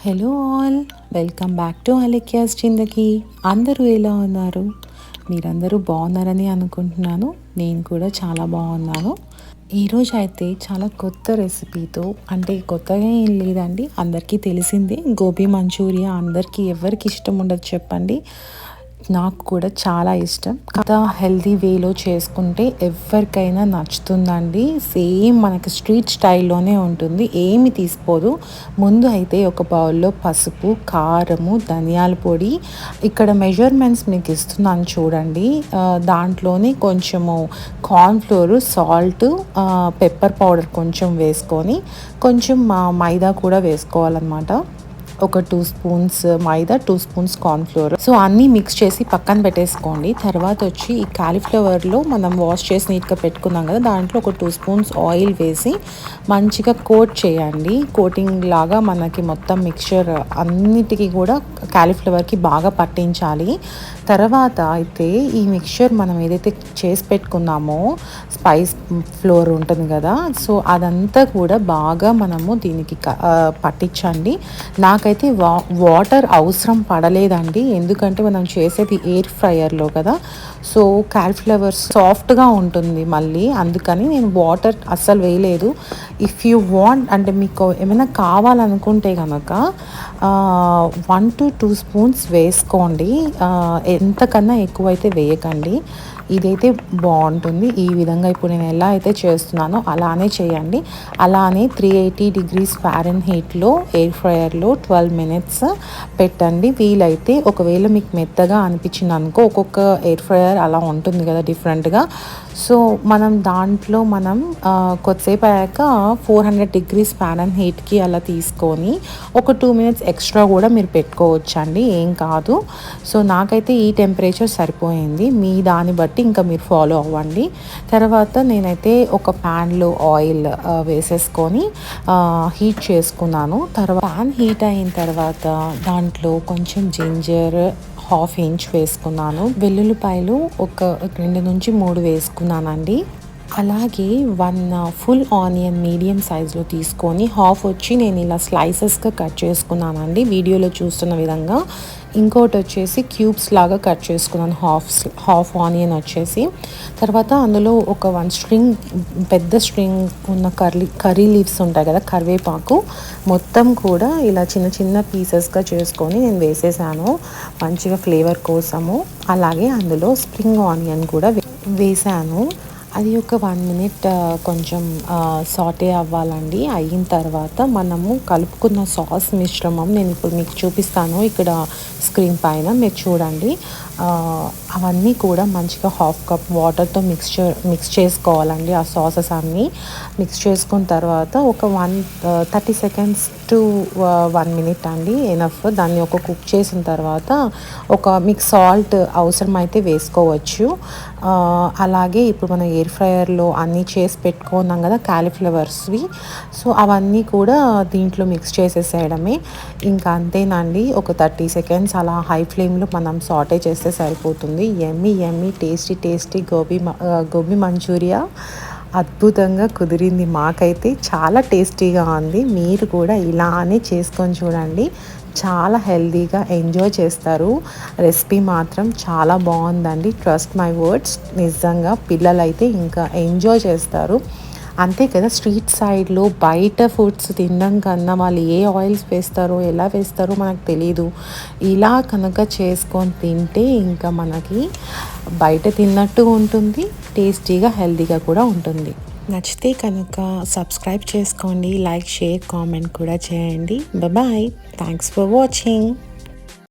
Hello all, welcome back to Alekhya's Zindagi. అందరూ ఎలా ఉన్నారు? మీరందరూ బాగున్నారని అనుకుంటున్నాను. నేను కూడా చాలా బాగున్నాను. ఈరోజు అయితే చాలా కొత్త రెసిపీతో, అంటే కొత్తగా ఏం లేదండి, అందరికీ తెలిసిందే. గోబీ మంచూరియా అందరికీ ఎవరికి ఇష్టం ఉండదు చెప్పండి. నాకు కూడా చాలా ఇష్టం. కదా, హెల్తీ వేలో చేసుకుంటే ఎవరికైనా నచ్చుతుందండి. సేమ్ మనకి స్ట్రీట్ స్టైల్లోనే ఉంటుంది, ఏమి తీసిపోదు. ముందు అయితే ఒక బౌల్లో పసుపు, కారము, ధనియాల పొడి, ఇక్కడ మెజర్మెంట్స్ మీకు ఇస్తున్నాను చూడండి. దాంట్లోనే కొంచెము కార్న్ఫ్లోరు, సాల్ట్, పెప్పర్ పౌడర్ కొంచెం వేసుకొని, కొంచెం మైదా కూడా వేసుకోవాలన్నమాట. ఒక 2 స్పూన్స్ మైదా, 2 స్పూన్స్ కార్న్ఫ్లోర్. సో అన్నీ మిక్స్ చేసి పక్కన పెట్టేసుకోండి. తర్వాత వచ్చి ఈ కాలీఫ్లవర్లో మనం వాష్ చేసి నీట్గా పెట్టుకున్నాం కదా, దాంట్లో ఒక 2 స్పూన్స్ ఆయిల్ వేసి మంచిగా కోట్ చేయండి. కోటింగ్ లాగా మనకి మొత్తం మిక్చర్ అన్నిటికీ కూడా కాలీఫ్లవర్కి బాగా పట్టించాలి. తర్వాత అయితే ఈ మిక్చర్ మనం ఏదైతే చేసి పెట్టుకున్నామో స్పైస్ ఫ్లోర్ ఉంటుంది కదా, సో అదంతా కూడా బాగా మనము దీనికి పట్టించండి. నాకైతే వాటర్ అవసరం పడలేదండి, ఎందుకంటే మనం చేసేది ఎయిర్ ఫ్రైయర్లో కదా, సో కాలీఫ్లవర్ సాఫ్ట్గా ఉంటుంది మళ్ళీ, అందుకని నేను వాటర్ అస్సలు వేయలేదు. ఇఫ్ యూ వాంట్, అంటే మీకు ఏమైనా కావాలనుకుంటే కనుక 1 to 2 స్పూన్స్ వేసుకోండి. ఎంతకన్నా ఎక్కువైతే వేయకండి. ఇదైతే బాగుంటుంది. ఈ విధంగా ఇప్పుడు నేను ఎలా అయితే చేస్తున్నానో అలానే చేయండి. అలానే 380 degrees ఫారెన్హీట్లో ఎయిర్ ఫ్రైయర్లో 12 minutes పెట్టండి. వీలైతే ఒకవేళ మీకు మెత్తగా అనిపించింది అనుకో, ఒక్కొక్క ఎయిర్ ఫ్రైయర్ అలా ఉంటుంది కదా డిఫరెంట్గా, సో మనం దాంట్లో కొద్దిసేపు అయ్యాక 400 degrees ఫారెన్హీట్కి అలా తీసుకొని ఒక 2 minutes ఎక్స్ట్రా కూడా మీరు పెట్టుకోవచ్చండి, ఏం కాదు. సో నాకైతే ఈ టెంపరేచర్ సరిపోయింది. మీ దాన్ని బట్టి ఇంకా మీరు ఫాలో అవ్వండి. తర్వాత నేనైతే ఒక ప్యాన్లో ఆయిల్ వేసేసుకొని హీట్ చేసుకున్నాను. తర్వాత ప్యాన్ హీట్ అయిన తర్వాత దాంట్లో కొంచెం జింజర్ 1/2 inch వేసుకున్నాను. వెల్లుల్లిపాయలు ఒక 2 నుంచి 3 వేసుకున్నానండి. అలాగే 1 full ఆనియన్ మీడియం సైజులో తీసుకొని హాఫ్ వచ్చి నేను ఇలా స్లైసెస్గా కట్ చేసుకున్నానండి, వీడియోలో చూస్తున్న విధంగా. ఇంకోటి వచ్చేసి క్యూబ్స్ లాగా కట్ చేసుకున్నాను, హాఫ్ ఆనియన్ వచ్చేసి. తర్వాత అందులో ఒక 1 స్ట్రింగ్, పెద్ద స్ట్రింగ్ ఉన్న కర్రీ లీవ్స్ ఉంటాయి కదా, కరివేపాకు మొత్తం కూడా ఇలా చిన్న చిన్న పీసెస్గా చేసుకొని నేను వేసేసాను మంచిగా ఫ్లేవర్ కోసము. అలాగే అందులో స్ప్రింగ్ ఆనియన్ కూడా వేసాను. అది ఒక 1 minute కొంచెం సాటే అవ్వాలండి. అయిన తర్వాత మనము కలుపుకున్న సాస్ మిశ్రమం నేను ఇప్పుడు మీకు చూపిస్తాను ఇక్కడ స్క్రీన్ పైన, మీరు చూడండి. అవన్నీ కూడా మంచిగా 1/2 cup వాటర్తో మిక్స్ చేసుకోవాలండి. ఆ సాసెస్ అన్నీ మిక్స్ చేసుకున్న తర్వాత ఒక 30 seconds to 1 minute అండి ఎనఫ్. దాన్ని ఒక కుక్ చేసిన తర్వాత మీకు సాల్ట్ అవసరమైతే వేసుకోవచ్చు. అలాగే ఇప్పుడు మనం ఎయిర్ ఫ్రైయర్లో అన్నీ చేసి పెట్టుకున్నాం కదా కాలీఫ్లవర్స్వి, సో అవన్నీ కూడా దీంట్లో మిక్స్ చేసేసేయడమే. ఇంకా అంతేనండి, ఒక 30 seconds అలా హై ఫ్లేమ్లో మనం సాటే చేస్తే సరిపోతుంది. యమ్మీ టేస్టీ గోబీ మంచూరియా అద్భుతంగా కుదిరింది. మాకైతే చాలా టేస్టీగా ఉంది. మీరు కూడా ఇలానే చేసుకొని చూడండి, చాలా హెల్తీగా ఎంజాయ్ చేస్తారు. రెసిపీ మాత్రం చాలా బాగుందండి, ట్రస్ట్ మై వర్డ్స్. నిజంగా పిల్లలైతే ఇంకా ఎంజాయ్ చేస్తారు. అంతే కదా, స్ట్రీట్ సైడ్లో బయట ఫుడ్స్ తినడం కన్నా వాళ్ళు ఏ ఆయిల్స్ వేస్తారో ఎలా వేస్తారో మనకు తెలీదు. ఇలా కనుక చేసుకొని తింటే ఇంకా మనకి బయట తిన్నట్టు ఉంటుంది, టేస్టీగా హెల్తీగా కూడా ఉంటుంది. నచ్చితే కనుక సబ్స్క్రైబ్ చేసుకోండి, లైక్, షేర్, కామెంట్ కూడా చేయండి. Bye, thanks for watching.